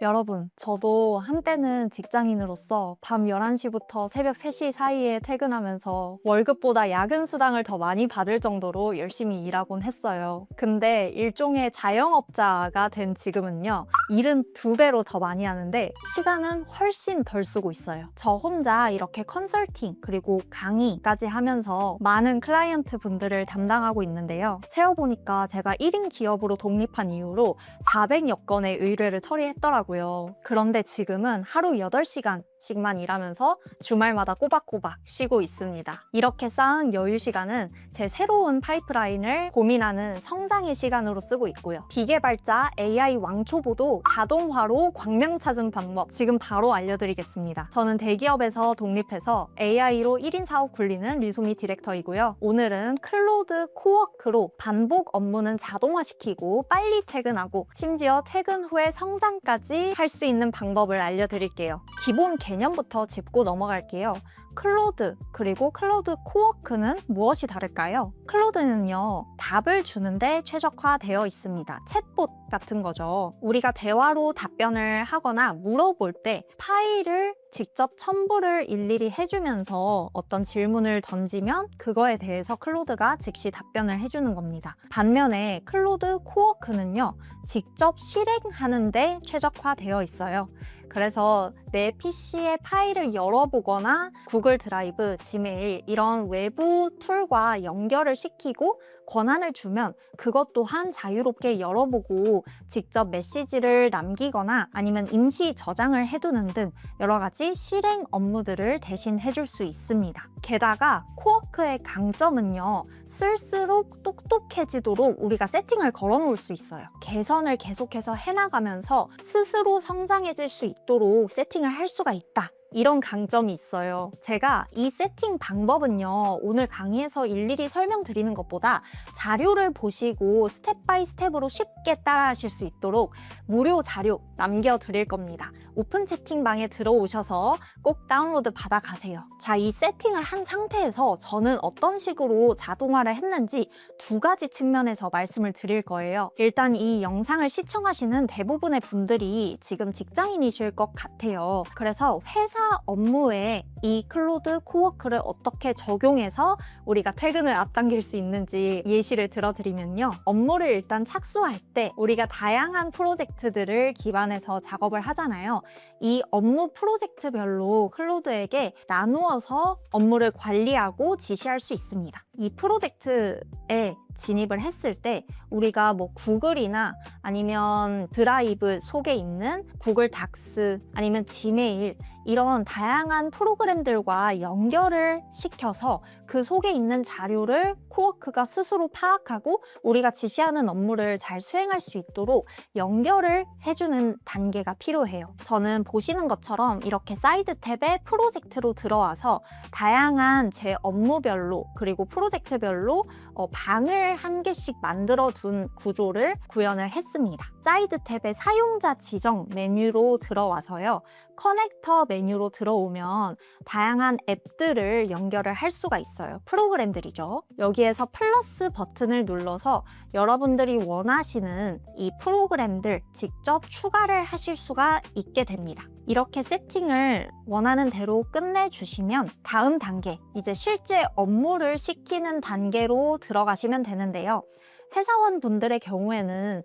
여러분, 저도 한때는 직장인으로서 밤 11시부터 새벽 3시 사이에 퇴근하면서 월급보다 야근 수당을 더 많이 받을 정도로 열심히 일하곤 했어요. 근데 일종의 자영업자가 된 지금은요, 일은 2배로 더 많이 하는데 시간은 훨씬 덜 쓰고 있어요. 저 혼자 이렇게 컨설팅 그리고 강의까지 하면서 많은 클라이언트 분들을 담당하고 있는데요. 세어보니까 제가 1인 기업으로 독립한 이후로 400여 건의 의뢰를 처리했더라고요. 그런데 지금은 하루 8시간씩만 일하면서 주말마다 꼬박꼬박 쉬고 있습니다. 이렇게 쌓은 여유 시간은 제 새로운 파이프라인을 고민하는 성장의 시간으로 쓰고 있고요. 비개발자 AI 왕초보도 자동화로 광명 찾은 방법 지금 바로 알려드리겠습니다. 저는 대기업에서 독립해서 AI로 1인 사업 굴리는 류소미 디렉터이고요. 오늘은 클로드 코워크로 반복 업무는 자동화시키고 빨리 퇴근하고 심지어 퇴근 후에 성장까지 할 수 있는 방법을 알려드릴게요. 기본 개념부터 짚고 넘어갈게요. 클로드 그리고 클로드 코워크는 무엇이 다를까요? 클로드는요, 답을 주는데 최적화되어 있습니다. 챗봇 같은 거죠. 우리가 대화로 답변을 하거나 물어볼 때 파일을 직접 첨부를 일일이 해주면서 어떤 질문을 던지면 그거에 대해서 클로드가 즉시 답변을 해주는 겁니다. 반면에 클로드 코워크는요, 직접 실행하는데 최적화되어 있어요. 그래서 내 PC의 파일을 열어보거나 구글 드라이브, 지메일 이런 외부 툴과 연결을 시키고 권한을 주면 그것 또한 자유롭게 열어보고 직접 메시지를 남기거나 아니면 임시 저장을 해두는 등 여러 가지 실행 업무들을 대신 해줄 수 있습니다. 게다가 코워크의 강점은요, 쓸수록 똑똑해지도록 우리가 세팅을 걸어놓을 수 있어요. 개선을 계속해서 해나가면서 스스로 성장해질 수 있도록 세팅을 할 수가 있다. 이런 강점이 있어요. 제가 이 세팅 방법은요, 오늘 강의에서 일일이 설명드리는 것보다 자료를 보시고 스텝 바이 스텝으로 쉽게 따라 하실 수 있도록 무료 자료 남겨드릴 겁니다. 오픈 채팅방에 들어오셔서 꼭 다운로드 받아가세요. 자, 이 세팅을 한 상태에서 저는 어떤 식으로 자동화를 했는지 2가지 측면에서 말씀을 드릴 거예요. 일단 이 영상을 시청하시는 대부분의 분들이 지금 직장인이실 것 같아요. 그래서 회사 업무에 이 클로드 코워크를 어떻게 적용해서 우리가 퇴근을 앞당길 수 있는지 예시를 들어드리면요. 업무를 일단 착수할 때 우리가 다양한 프로젝트들을 기반해서 작업을 하잖아요. 이 업무 프로젝트별로 클로드에게 나누어서 업무를 관리하고 지시할 수 있습니다. 이 프로젝트에 진입을 했을 때 우리가 뭐 구글이나 아니면 드라이브 속에 있는 구글 닥스 아니면 지메일 이런 다양한 프로그램들과 연결을 시켜서 그 속에 있는 자료를 코워크가 스스로 파악하고 우리가 지시하는 업무를 잘 수행할 수 있도록 연결을 해주는 단계가 필요해요. 저는 보시는 것처럼 이렇게 사이드 탭에 프로젝트로 들어와서 다양한 제 업무별로 그리고 프로젝트별로 방을 한 개씩 만들어 둔 구조를 구현을 했습니다. 사이드 탭의 사용자 지정 메뉴로 들어와서요. 커넥터 메뉴로 들어오면 다양한 앱들을 연결을 할 수가 있어요. 프로그램들이죠. 여기에서 플러스 버튼을 눌러서 여러분들이 원하시는 이 프로그램들 직접 추가를 하실 수가 있게 됩니다. 이렇게 세팅을 원하는 대로 끝내주시면 다음 단계, 이제 실제 업무를 시키는 단계로 들어가시면 되는데요. 회사원분들의 경우에는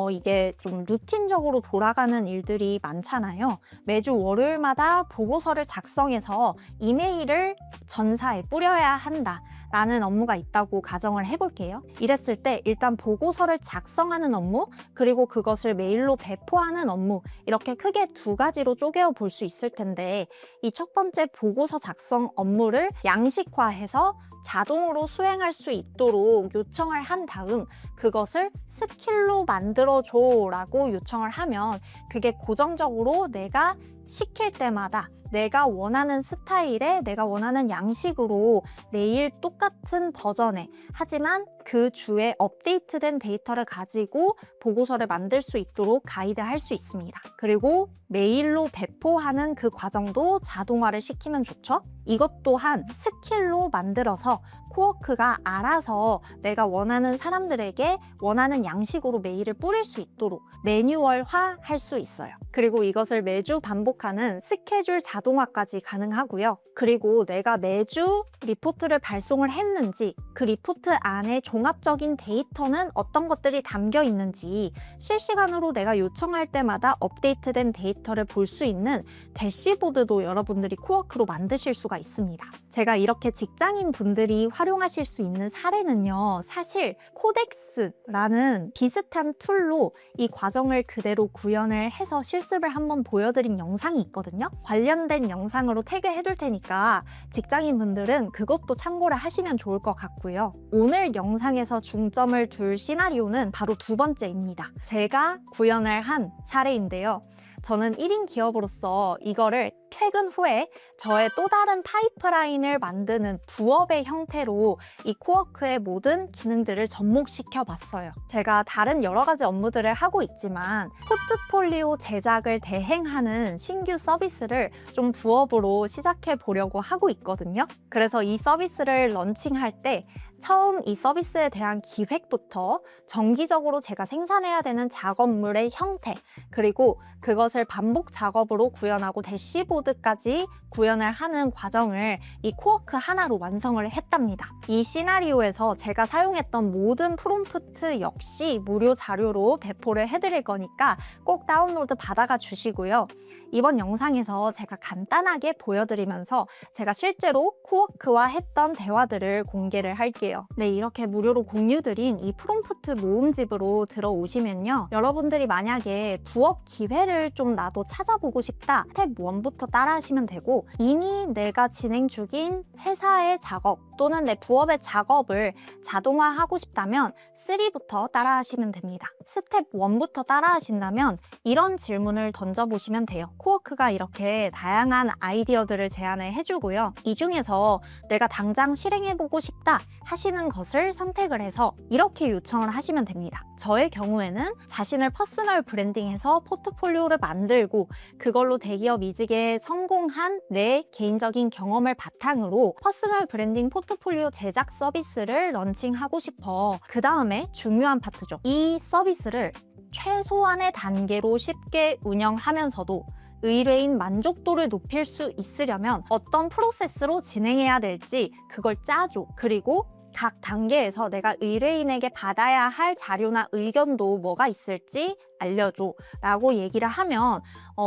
이게 좀 루틴적으로 돌아가는 일들이 많잖아요. 매주 월요일마다 보고서를 작성해서 이메일을 전사에 뿌려야 한다. 라는 업무가 있다고 가정을 해볼게요. 이랬을 때 일단 보고서를 작성하는 업무, 그리고 그것을 메일로 배포하는 업무, 이렇게 크게 2가지로 쪼개어 볼 수 있을 텐데 이 첫 번째 보고서 작성 업무를 양식화해서 자동으로 수행할 수 있도록 요청을 한 다음 그것을 스킬로 만들어줘 라고 요청을 하면 그게 고정적으로 내가 시킬 때마다 내가 원하는 스타일에 내가 원하는 양식으로 매일 똑같은 버전에 하지만 그 주에 업데이트된 데이터를 가지고 보고서를 만들 수 있도록 가이드할 수 있습니다. 그리고 메일로 배포하는 그 과정도 자동화를 시키면 좋죠. 이것 또한 스킬로 만들어서 코워크가 알아서 내가 원하는 사람들에게 원하는 양식으로 메일을 뿌릴 수 있도록 매뉴얼화 할 수 있어요. 그리고 이것을 매주 반복하는 스케줄 자동화까지 가능하고요. 그리고 내가 매주 리포트를 발송을 했는지, 그 리포트 안에 종합적인 데이터는 어떤 것들이 담겨 있는지 실시간으로 내가 요청할 때마다 업데이트된 데이터를 볼 수 있는 대시보드도 여러분들이 코워크로 만드실 수가 있습니다. 제가 이렇게 직장인 분들이 활용하실 수 있는 사례는요, 사실 코덱스라는 비슷한 툴로 이 과정을 그대로 구현을 해서 실습을 한번 보여드린 영상이 있거든요. 관련된 영상으로 태그해둘 테니까 직장인 분들은 그것도 참고를 하시면 좋을 것 같고요. 오늘 영상에서 중점을 둘 시나리오는 바로 두 번째입니다. 제가 구현을 한 사례인데요. 저는 1인 기업으로서 이거를 퇴근 후에 저의 또 다른 파이프라인을 만드는 부업의 형태로 이 코워크의 모든 기능들을 접목시켜 봤어요. 제가 다른 여러 가지 업무들을 하고 있지만 포트폴리오 제작을 대행하는 신규 서비스를 좀 부업으로 시작해 보려고 하고 있거든요. 그래서 이 서비스를 런칭할 때 처음 이 서비스에 대한 기획부터 정기적으로 제가 생산해야 되는 작업물의 형태, 그리고 그것을 반복 작업으로 구현하고 대시보드까지 구현을 하는 과정을 이 코워크 하나로 완성을 했답니다. 이 시나리오에서 제가 사용했던 모든 프롬프트 역시 무료 자료로 배포를 해드릴 거니까 꼭 다운로드 받아가 주시고요. 이번 영상에서 제가 간단하게 보여드리면서 제가 실제로 코워크와 했던 대화들을 공개를 할게요. 네, 이렇게 무료로 공유드린 이 프롬프트 모음집으로 들어오시면요. 여러분들이 만약에 부업 기회를 좀 나도 찾아보고 싶다, 스텝 1부터 따라하시면 되고, 이미 내가 진행 중인 회사의 작업 또는 내 부업의 작업을 자동화하고 싶다면 3부터 따라하시면 됩니다. 스텝 1부터 따라하신다면 이런 질문을 던져보시면 돼요. 코워크가 이렇게 다양한 아이디어들을 제안을 해주고요. 이 중에서 내가 당장 실행해보고 싶다 하시는 것을 선택을 해서 이렇게 요청을 하시면 됩니다. 저의 경우에는 자신을 퍼스널 브랜딩해서 포트폴리오를 만들고 그걸로 대기업 이직에 성공한 내 개인적인 경험을 바탕으로 퍼스널 브랜딩 포트폴리오 제작 서비스를 런칭하고 싶어. 그 다음에 중요한 파트죠. 이 서비스를 최소한의 단계로 쉽게 운영하면서도 의뢰인 만족도를 높일 수 있으려면 어떤 프로세스로 진행해야 될지 그걸 짜줘. 그리고 각 단계에서 내가 의뢰인에게 받아야 할 자료나 의견도 뭐가 있을지 알려줘 라고 얘기를 하면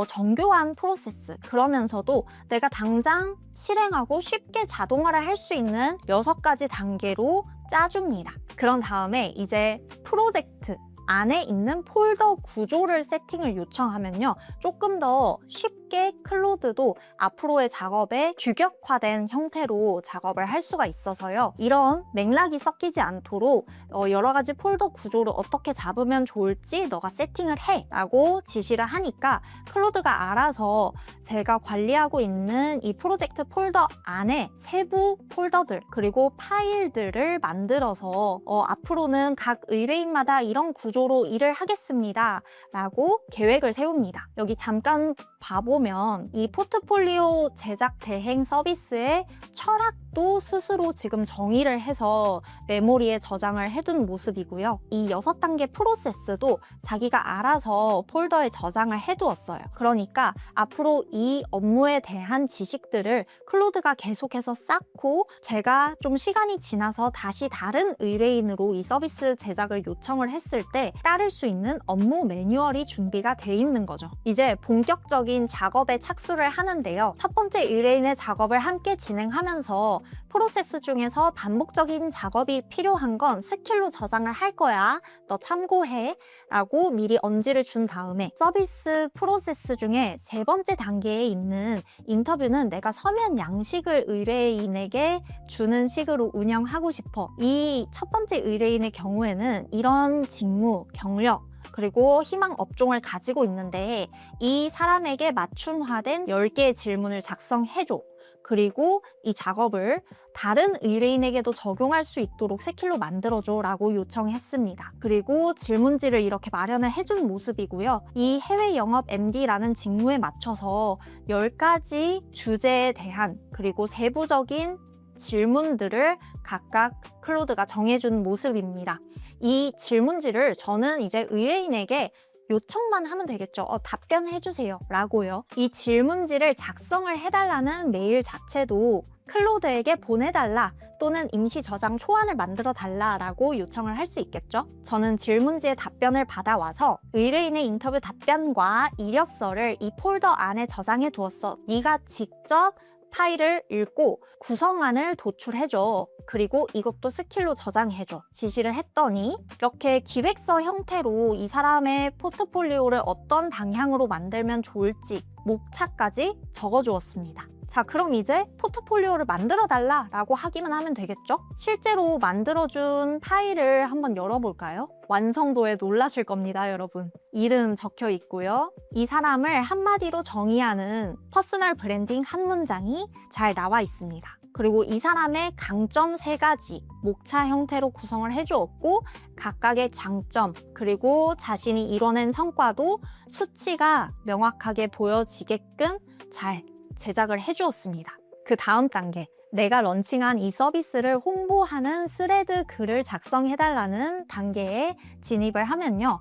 정교한 프로세스, 그러면서도 내가 당장 실행하고 쉽게 자동화를 할 수 있는 6가지 단계로 짜줍니다. 그런 다음에 이제 프로젝트 안에 있는 폴더 구조를 세팅을 요청하면요. 조금 더 쉽게 클로드도 앞으로의 작업에 규격화된 형태로 작업을 할 수가 있어서요. 이런 맥락이 섞이지 않도록 여러 가지 폴더 구조를 어떻게 잡으면 좋을지 너가 세팅을 해 라고 지시를 하니까 클로드가 알아서 제가 관리하고 있는 이 프로젝트 폴더 안에 세부 폴더들 그리고 파일들을 만들어서 앞으로는 각 의뢰인마다 이런 구조로 일을 하겠습니다 라고 계획을 세웁니다. 여기 잠깐 봐보면 이 포트폴리오 제작 대행 서비스의 철학도 스스로 지금 정의를 해서 메모리에 저장을 해둔 모습이고요. 이 6단계 프로세스도 자기가 알아서 폴더에 저장을 해두었어요. 그러니까 앞으로 이 업무에 대한 지식들을 클로드가 계속해서 쌓고 제가 좀 시간이 지나서 다시 다른 의뢰인으로 이 서비스 제작을 요청을 했을 때 따를 수 있는 업무 매뉴얼이 준비가 돼 있는 거죠. 이제 본격적인 작업에 착수를 하는데요. 첫 번째 의뢰인의 작업을 함께 진행하면서 프로세스 중에서 반복적인 작업이 필요한 건 스킬로 저장을 할 거야. 너 참고해. 라고 미리 언지를 준 다음에 서비스 프로세스 중에 3번째 단계에 있는 인터뷰는 내가 서면 양식을 의뢰인에게 주는 식으로 운영하고 싶어. 이 첫 번째 의뢰인의 경우에는 이런 직무, 경력, 그리고 희망 업종을 가지고 있는데 이 사람에게 맞춤화된 10개의 질문을 작성해줘. 그리고 이 작업을 다른 의뢰인에게도 적용할 수 있도록 스킬로 만들어줘 라고 요청했습니다. 그리고 질문지를 이렇게 마련을 해준 모습이고요. 이 해외 영업 MD라는 직무에 맞춰서 10가지 주제에 대한 그리고 세부적인 질문들을 각각 클로드가 정해준 모습입니다. 이 질문지를 저는 이제 의뢰인에게 요청만 하면 되겠죠. 답변해주세요 라고요. 이 질문지를 작성을 해달라는 메일 자체도 클로드에게 보내달라 또는 임시 저장 초안을 만들어 달라라고 요청을 할 수 있겠죠. 저는 질문지의 답변을 받아와서 의뢰인의 인터뷰 답변과 이력서를 이 폴더 안에 저장해 두었어. 네가 직접 파일을 읽고 구성안을 도출해줘. 그리고 이것도 스킬로 저장해줘. 지시를 했더니 이렇게 기획서 형태로 이 사람의 포트폴리오를 어떤 방향으로 만들면 좋을지 목차까지 적어주었습니다. 자, 그럼 이제 포트폴리오를 만들어 달라라고 하기만 하면 되겠죠? 실제로 만들어준 파일을 한번 열어볼까요? 완성도에 놀라실 겁니다, 여러분. 이름 적혀 있고요. 이 사람을 한마디로 정의하는 퍼스널 브랜딩 한 문장이 잘 나와 있습니다. 그리고 이 사람의 강점 3가지 목차 형태로 구성을 해주었고 각각의 장점 그리고 자신이 이뤄낸 성과도 수치가 명확하게 보여지게끔 잘 제작을 해주었습니다. 그 다음 단계, 내가 런칭한 이 서비스를 홍보하는 스레드 글을 작성해달라는 단계에 진입을 하면요.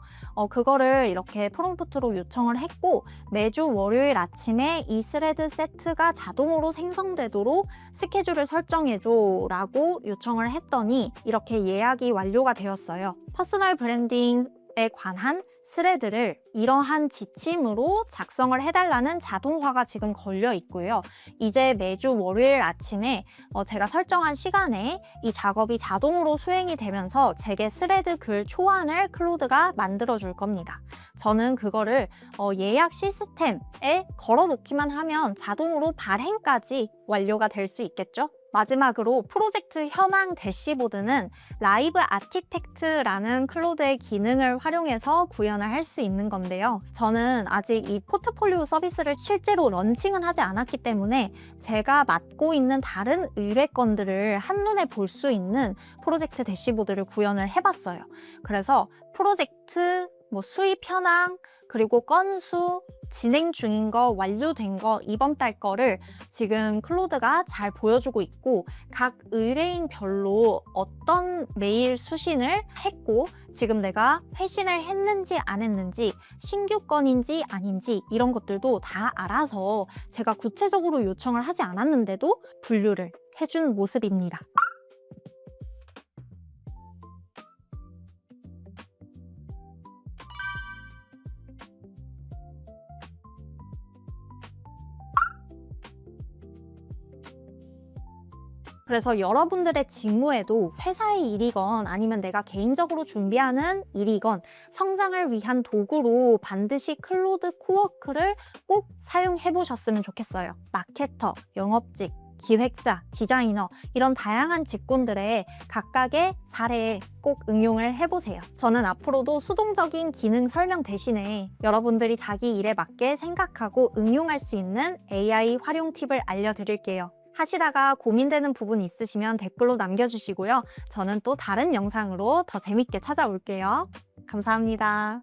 그거를 이렇게 프롬프트로 요청을 했고 매주 월요일 아침에 이 스레드 세트가 자동으로 생성되도록 스케줄을 설정해줘 라고 요청을 했더니 이렇게 예약이 완료가 되었어요. 퍼스널 브랜딩에 관한 스레드를 이러한 지침으로 작성을 해달라는 자동화가 지금 걸려 있고요. 이제 매주 월요일 아침에 제가 설정한 시간에 이 작업이 자동으로 수행이 되면서 제게 스레드 글 초안을 클로드가 만들어 줄 겁니다. 저는 그거를 예약 시스템에 걸어 놓기만 하면 자동으로 발행까지 완료가 될 수 있겠죠? 마지막으로 프로젝트 현황 대시보드는 라이브 아티팩트라는 클로드의 기능을 활용해서 구현을 할 수 있는 건데요. 저는 아직 이 포트폴리오 서비스를 실제로 런칭은 하지 않았기 때문에 제가 맡고 있는 다른 의뢰건들을 한눈에 볼 수 있는 프로젝트 대시보드를 구현을 해봤어요. 그래서 프로젝트, 수입 현황, 그리고 건수, 진행 중인 거, 완료된 거, 이번 달 거를 지금 클로드가 잘 보여주고 있고 각 의뢰인별로 어떤 메일 수신을 했고 지금 내가 회신을 했는지 안 했는지 신규 건인지 아닌지 이런 것들도 다 알아서 제가 구체적으로 요청을 하지 않았는데도 분류를 해준 모습입니다. 그래서 여러분들의 직무에도 회사의 일이건 아니면 내가 개인적으로 준비하는 일이건 성장을 위한 도구로 반드시 클로드 코워크를 꼭 사용해 보셨으면 좋겠어요. 마케터, 영업직, 기획자, 디자이너 이런 다양한 직군들의 각각의 사례에 꼭 응용을 해보세요. 저는 앞으로도 수동적인 기능 설명 대신에 여러분들이 자기 일에 맞게 생각하고 응용할 수 있는 AI 활용 팁을 알려드릴게요. 하시다가 고민되는 부분 있으시면 댓글로 남겨주시고요. 저는 또 다른 영상으로 더 재밌게 찾아올게요. 감사합니다.